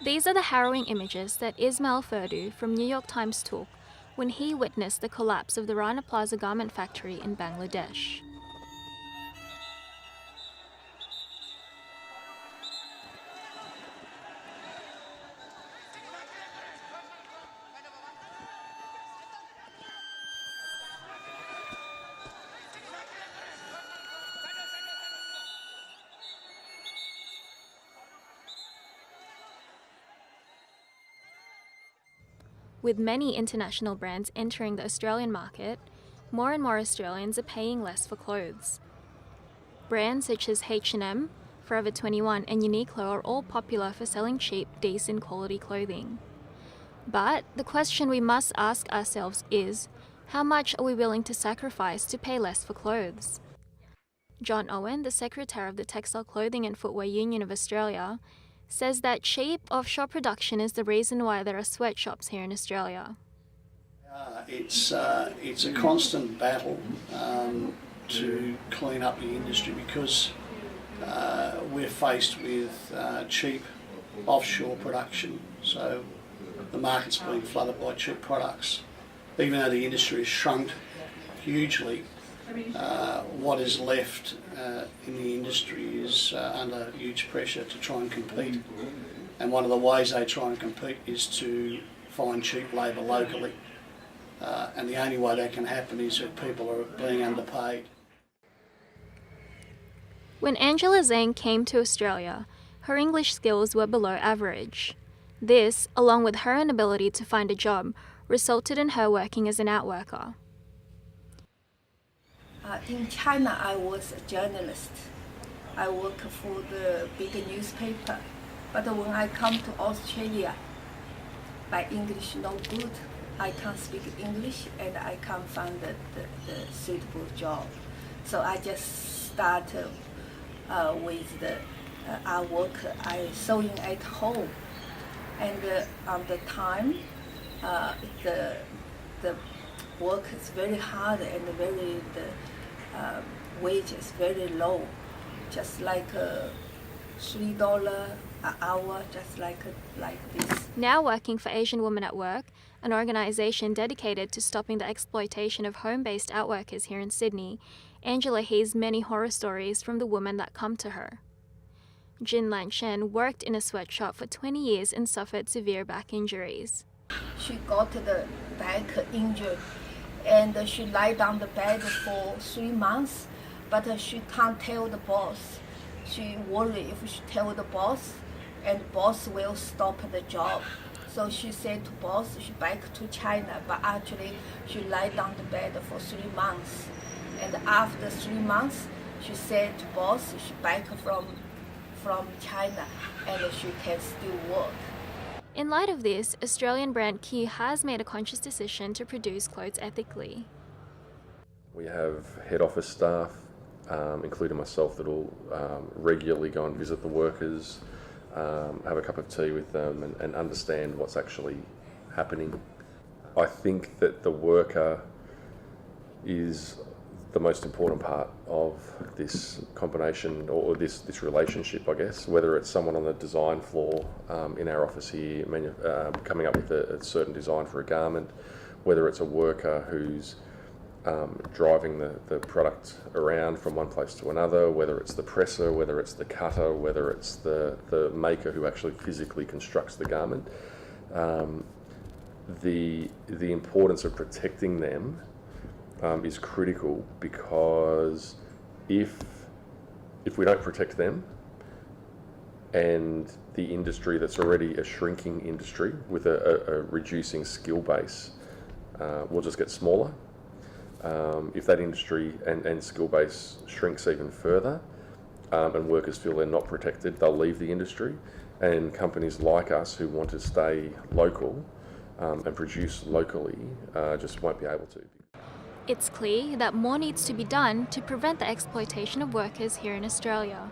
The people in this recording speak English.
These are the harrowing images that Ismail Ferdu from New York Times took when he witnessed the collapse of the Rana Plaza garment factory in Bangladesh. With many international brands entering the Australian market, more and more Australians are paying less for clothes. Brands such as H&M, Forever 21 and Uniqlo are all popular for selling cheap, decent quality clothing. But the question we must ask ourselves is, how much are we willing to sacrifice to pay less for clothes? John Owen, the Secretary of the Textile Clothing and Footwear Union of Australia, says that cheap offshore production is the reason why there are sweatshops here in Australia. It's a constant battle to clean up the industry because we're faced with cheap offshore production, so the market's being flooded by cheap products. Even though the industry has shrunk hugely, what is left in the industry is under huge pressure to try and compete. And one of the ways they try and compete is to find cheap labour locally. And the only way that can happen is if people are being underpaid. When Angela Zhang came to Australia, her English skills were below average. This, along with her inability to find a job, resulted in her working as an outworker. In China, I was a journalist. I work for the big newspaper. But when I come to Australia, my English no good. I can't speak English and I can't find the suitable job. So I just start with the work I sewing at home. And on the time, the work is very hard and the wage is very low, just like $3 an hour, just like this. Now working for Asian Women at Work, an organisation dedicated to stopping the exploitation of home-based outworkers here in Sydney, Angela hears many horror stories from the women that come to her. Jin Lan Shen worked in a sweatshop for 20 years and suffered severe back injuries. She got the back injury and she lied on the bed for 3 months, but she can't tell the boss. She worried if she tell the boss, and boss will stop the job. So she said to boss, she back to China, but actually she lied on the bed for 3 months. And after 3 months, she said to boss, she back from China and she can still work. In light of this, Australian brand Q has made a conscious decision to produce clothes ethically. We have head office staff, including myself, that will regularly go and visit the workers, have a cup of tea with them and understand what's actually happening. I think that the worker is the most important part of this combination or this relationship, I guess, whether it's someone on the design floor in our office here coming up with a certain design for a garment, whether it's a worker who's driving the product around from one place to another, whether it's the presser, whether it's the cutter, whether it's the maker who actually physically constructs the garment. The importance of protecting them is critical, because if we don't protect them, and the industry that's already a shrinking industry with a reducing skill base will just get smaller. If that industry and skill base shrinks even further and workers feel they're not protected, they'll leave the industry, and companies like us who want to stay local and produce locally just won't be able to. It's clear that more needs to be done to prevent the exploitation of workers here in Australia.